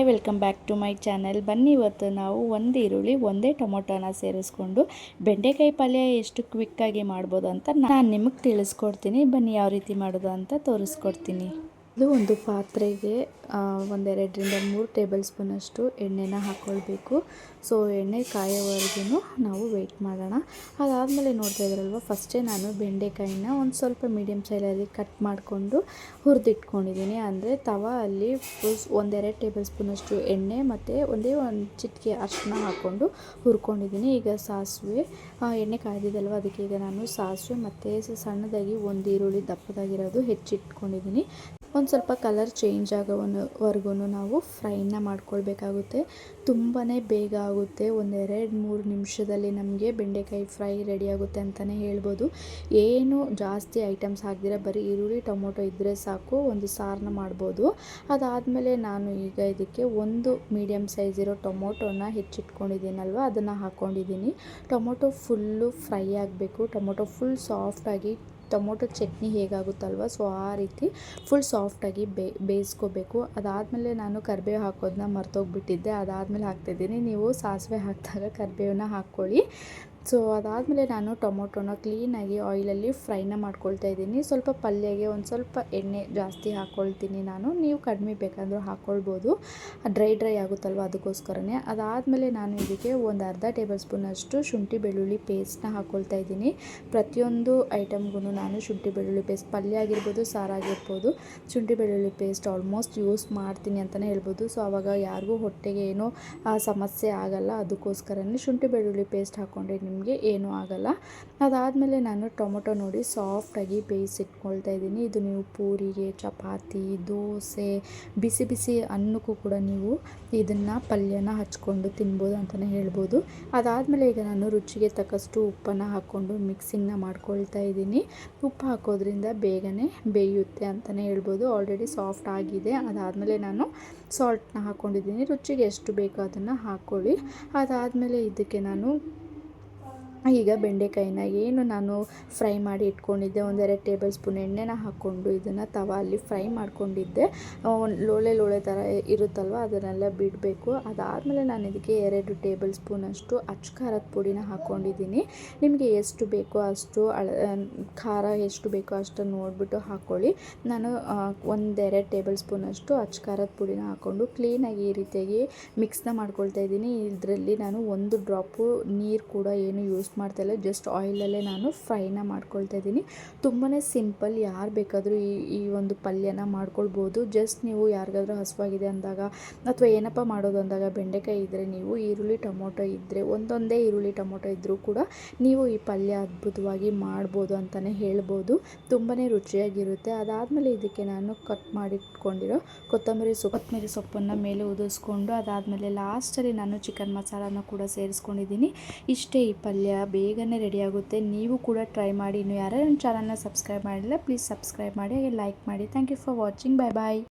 Welcome back to my channel. ಬನ್ನಿ, ಇವತ್ತು ನಾವು ಒಂದು ಈರುಳ್ಳಿ ಒಂದೇ ಟೊಮೊಟೊನ ಸೇರಿಸ್ಕೊಂಡು ಬೆಂಡೆಕಾಯಿ ಪಲ್ಯ ಎಷ್ಟು ಕ್ವಿಕ್ಕಾಗಿ ಮಾಡ್ಬೋದು ಅಂತ ನಾನು ನಿಮಗೆ ತಿಳಿಸ್ಕೊಡ್ತೀನಿ. ಬನ್ನಿ, ಯಾವ ರೀತಿ ಮಾಡೋದು ಅಂತ ತೋರಿಸ್ಕೊಡ್ತೀನಿ. ಇದು ಒಂದು ಪಾತ್ರೆಗೆ 1-2 ಟೇಬಲ್ ಸ್ಪೂನಷ್ಟು ಎಣ್ಣೆನ ಹಾಕ್ಕೊಳ್ಬೇಕು. ಸೊ ಎಣ್ಣೆ ಕಾಯೋವರೆಗೂ ನಾವು ವೆಯ್ಟ್ ಮಾಡೋಣ. ಅದಾದಮೇಲೆ ನೋಡ್ತಾ ಇದ್ರಲ್ವ, ಫಸ್ಟೇ ನಾನು ಬೆಂಡೆಕಾಯಿನ ಒಂದು ಸ್ವಲ್ಪ ಮೀಡಿಯಮ್ ಸೈಜಲ್ಲಿ ಕಟ್ ಮಾಡಿಕೊಂಡು ಹುರಿದಿಟ್ಕೊಂಡಿದ್ದೀನಿ. ಅಂದರೆ ತವಾ ಅಲ್ಲಿ 1-2 ಟೇಬಲ್ ಸ್ಪೂನಷ್ಟು ಎಣ್ಣೆ ಮತ್ತು ಒಂದು ಚಿಟಿಕೆ ಅರಿಶಿನ ಹಾಕ್ಕೊಂಡು ಹುರ್ಕೊಂಡಿದ್ದೀನಿ. ಈಗ ಸಾಸಿವೆ, ಎಣ್ಣೆ ಕಾಯ್ದಿದ್ದಲ್ವ, ಅದಕ್ಕೆ ಈಗ ನಾನು ಸಾಸಿವೆ ಮತ್ತು ಸಣ್ಣದಾಗಿ ಒಂದು ಈರುಳ್ಳಿ ದಪ್ಪದಾಗಿರೋದು ಹೆಚ್ಚಿಟ್ಕೊಂಡಿದ್ದೀನಿ. ಒಂದು ಸ್ವಲ್ಪ ಕಲರ್ ಚೇಂಜ್ ಆಗೋವರೆಗೂ ನಾವು ಫ್ರೈನ ಮಾಡ್ಕೊಳ್ಬೇಕಾಗುತ್ತೆ. ತುಂಬಾ ಬೇಗ ಆಗುತ್ತೆ. 1-2-3 ನಿಮಿಷದಲ್ಲಿ ನಮಗೆ ಬೆಂಡೆಕಾಯಿ ಫ್ರೈ ರೆಡಿ ಆಗುತ್ತೆ ಅಂತಲೇ ಹೇಳ್ಬೋದು. ಏನು ಜಾಸ್ತಿ ಐಟಮ್ಸ್ ಹಾಕ್ದಿರ ಬರೀ ಈರುಳ್ಳಿ ಟೊಮೊಟೊ ಇದ್ದರೆ ಸಾಕು, ಒಂದು ಸಾರನ್ನ ಮಾಡ್ಬೋದು. ಅದಾದಮೇಲೆ ನಾನು ಈಗ ಇದಕ್ಕೆ ಒಂದು ಮೀಡಿಯಮ್ ಸೈಜ್ ಇರೋ ಟೊಮೊಟೊನ ಹೆಚ್ಚಿಟ್ಕೊಂಡಿದ್ದೀನಲ್ವ, ಅದನ್ನು ಹಾಕ್ಕೊಂಡಿದ್ದೀನಿ. ಟೊಮೊಟೊ ಫುಲ್ಲು ಫ್ರೈ ಆಗಬೇಕು. ಟೊಮೊಟೊ ಫುಲ್ ಸಾಫ್ಟಾಗಿ, ಟೊಮೊಟೊ ಚಟ್ನಿ ಹೇಗಾಗುತ್ತಲ್ವ, ಸೊ ಆ ರೀತಿ ಫುಲ್ ಸಾಫ್ಟಾಗಿ ಬೇಯಿಸ್ಕೋಬೇಕು. ಅದಾದಮೇಲೆ ನಾನು ಕರಿಬೇವು ಹಾಕೋದನ್ನ ಮರ್ತೋಗ್ಬಿಟ್ಟಿದ್ದೆ, ಅದಾದಮೇಲೆ ಹಾಕ್ತಿದ್ದೀನಿ. ನೀವು ಸಾಸಿವೆ ಹಾಕಿದಾಗ ಕರಿಬೇವನ್ನ ಹಾಕ್ಕೊಳ್ಳಿ. ಸೊ ಅದಾದಮೇಲೆ ನಾನು ಟೊಮೊಟೊನ ಕ್ಲೀನಾಗಿ ಆಯಿಲಲ್ಲಿ ಫ್ರೈನ ಮಾಡ್ಕೊಳ್ತಾ ಇದ್ದೀನಿ. ಸ್ವಲ್ಪ ಪಲ್ಯಗೆ ಒಂದು ಸ್ವಲ್ಪ ಎಣ್ಣೆ ಜಾಸ್ತಿ ಹಾಕ್ಕೊಳ್ತೀನಿ ನಾನು. ನೀವು ಕಡಿಮೆ ಬೇಕಾದರೂ ಹಾಕ್ಕೊಳ್ಬೋದು, ಡ್ರೈ ಆಗುತ್ತಲ್ವ, ಅದಕ್ಕೋಸ್ಕರನೇ. ಅದಾದಮೇಲೆ ನಾನು ಇದಕ್ಕೆ ಒಂದು ಅರ್ಧ ಟೇಬಲ್ ಸ್ಪೂನಷ್ಟು ಶುಂಠಿ ಬೆಳ್ಳುಳ್ಳಿ ಪೇಸ್ಟ್ನ ಹಾಕ್ಕೊಳ್ತಾ ಇದ್ದೀನಿ. ಪ್ರತಿಯೊಂದು ಐಟಮ್ಗೂ ನಾನು ಶುಂಠಿ ಬೆಳ್ಳುಳ್ಳಿ ಪೇಸ್ಟ್, ಪಲ್ಯ ಆಗಿರ್ಬೋದು, ಸಾರಾಗಿರ್ಬೋದು, ಶುಂಠಿ ಬೆಳ್ಳುಳ್ಳಿ ಪೇಸ್ಟ್ ಆಲ್ಮೋಸ್ಟ್ ಯೂಸ್ ಮಾಡ್ತೀನಿ ಅಂತಲೇ ಹೇಳ್ಬೋದು. ಸೊ ಆವಾಗ ಯಾರಿಗೂ ಹೊಟ್ಟೆಗೆ ಏನೋ ಸಮಸ್ಯೆ ಆಗಲ್ಲ, ಅದಕ್ಕೋಸ್ಕರನೇ ಶುಂಠಿ ಬೆಳ್ಳುಳ್ಳಿ ಪೇಸ್ಟ್ ಹಾಕ್ಕೊಂಡ್ರೆ ನಿಮಗೆ ಏನೂ ಆಗಲ್ಲ. ಅದಾದಮೇಲೆ ನಾನು ಟೊಮೊಟೊ ನೋಡಿ ಸಾಫ್ಟಾಗಿ ಬೇಯಿಸಿಟ್ಕೊಳ್ತಾ ಇದ್ದೀನಿ. ಇದು ನೀವು ಪೂರಿಗೆ, ಚಪಾತಿ, ದೋಸೆ, ಬಿಸಿ ಬಿಸಿ ಅನ್ನಕ್ಕೂ ಕೂಡ ನೀವು ಇದನ್ನು ಪಲ್ಯನ ಹಚ್ಕೊಂಡು ತಿನ್ಬೋದು ಅಂತಲೇ ಹೇಳ್ಬೋದು. ಅದಾದಮೇಲೆ ಈಗ ನಾನು ರುಚಿಗೆ ತಕ್ಕಷ್ಟು ಉಪ್ಪನ್ನು ಹಾಕ್ಕೊಂಡು ಮಿಕ್ಸಿಂಗ್ನ ಮಾಡ್ಕೊಳ್ತಾ ಇದ್ದೀನಿ. ಉಪ್ಪು ಹಾಕೋದ್ರಿಂದ ಬೇಗನೆ ಬೇಯುತ್ತೆ ಅಂತಲೇ ಹೇಳ್ಬೋದು. ಆಲ್ರೆಡಿ ಸಾಫ್ಟ್ ಆಗಿದೆ. ಅದಾದಮೇಲೆ ನಾನು ಸಾಲ್ಟ್ನ ಹಾಕ್ಕೊಂಡಿದ್ದೀನಿ. ರುಚಿಗೆ ಎಷ್ಟು ಬೇಕೋ ಅದನ್ನು ಹಾಕ್ಕೊಳ್ಳಿ. ಅದಾದಮೇಲೆ ಇದಕ್ಕೆ ನಾನು ಈಗ ಬೆಂಡೆಕಾಯಿನ ಏನು ನಾನು ಫ್ರೈ ಮಾಡಿ ಇಟ್ಕೊಂಡಿದ್ದೆ, 1-2 ಟೇಬಲ್ ಸ್ಪೂನ್ ಎಣ್ಣೆನ ಹಾಕ್ಕೊಂಡು ಇದನ್ನು ತವಾಲಿ ಫ್ರೈ ಮಾಡ್ಕೊಂಡಿದ್ದೆ. ಲೋಳೆ ಥರ ಇರುತ್ತಲ್ವ, ಅದನ್ನೆಲ್ಲ ಬಿಡಬೇಕು. ಅದಾದಮೇಲೆ ನಾನು ಇದಕ್ಕೆ 2 ಟೇಬಲ್ ಸ್ಪೂನಷ್ಟು ಅಚ್ಚ ಖಾರದ ಪುಡಿನ ಹಾಕ್ಕೊಂಡಿದ್ದೀನಿ. ನಿಮಗೆ ಎಷ್ಟು ಬೇಕೋ ಅಷ್ಟು ಖಾರ ಎಷ್ಟು ಬೇಕೋ ಅಷ್ಟು ನೋಡಿಬಿಟ್ಟು ಹಾಕ್ಕೊಳ್ಳಿ. ನಾನು 1-2 ಟೇಬಲ್ ಸ್ಪೂನಷ್ಟು ಅಚ್ಚ ಖಾರದ ಪುಡಿನ ಹಾಕ್ಕೊಂಡು ಕ್ಲೀನಾಗಿ ಈ ರೀತಿಯಾಗಿ ಮಿಕ್ಸ್ನ ಮಾಡ್ಕೊಳ್ತಾ ಇದ್ದೀನಿ. ಇದರಲ್ಲಿ ನಾನು ಒಂದು ಡ್ರಾಪು ನೀರು ಕೂಡ ಏನು ಯೂಸ್ ಮಾಡ್ತಾಯಿಲ್ಲ, ಜಸ್ಟ್ ಆಯಿಲಲ್ಲೇ ನಾನು ಫ್ರೈನ ಮಾಡ್ಕೊಳ್ತಾ ಇದ್ದೀನಿ. ತುಂಬಾ ಸಿಂಪಲ್, ಯಾರು ಬೇಕಾದರೂ ಈ ಒಂದು ಪಲ್ಯನ ಮಾಡ್ಕೊಳ್ಬೋದು. ಜಸ್ಟ್ ನೀವು ಯಾರಿಗಾದ್ರೂ ಹಸುವಾಗಿದೆ ಅಂದಾಗ ಅಥವಾ ಏನಪ್ಪ ಮಾಡೋದು ಅಂದಾಗ ಬೆಂಡೆಕಾಯಿ ಇದ್ದರೆ, ನೀವು ಈರುಳ್ಳಿ ಟೊಮೊಟೊ ಇದ್ದರೆ, ಒಂದೊಂದೇ ಈರುಳ್ಳಿ ಟೊಮೊಟೊ ಇದ್ದರೂ ಕೂಡ ನೀವು ಈ ಪಲ್ಯ ಅದ್ಭುತವಾಗಿ ಮಾಡ್ಬೋದು ಅಂತಲೇ ಹೇಳ್ಬೋದು. ತುಂಬಾ ರುಚಿಯಾಗಿರುತ್ತೆ. ಅದಾದಮೇಲೆ ಇದಕ್ಕೆ ನಾನು ಕಟ್ ಮಾಡಿಟ್ಕೊಂಡಿರೋ ಕೊತ್ತಂಬರಿ ಸೊಪ್ಪನ್ನು ಮೇಲೆ ಉದಿಸ್ಕೊಂಡು, ಅದಾದಮೇಲೆ ಲಾಸ್ಟಲ್ಲಿ ನಾನು ಚಿಕನ್ ಮಸಾಲಾನ ಕೂಡ ಸೇರಿಸ್ಕೊಂಡಿದ್ದೀನಿ. ಇಷ್ಟೇ, ಈ ಪಲ್ಯ ಬೇಗನೆ ರೆಡಿಯಾಗುತ್ತೆ. ನೀವು ಕೂಡ ಟ್ರೈ ಮಾಡಿ. ಇನ್ನು ಯಾರು ನನ್ನ ಚಾನಲ್ನ ಸಬ್ಸ್ಕ್ರೈಬ್ ಮಾಡಿಲ್ಲ, ಪ್ಲೀಸ್ ಸಬ್ಸ್ಕ್ರೈಬ್ ಮಾಡಿ, ಹಾಗೆ ಲೈಕ್ ಮಾಡಿ. Thank you for watching. Bye bye.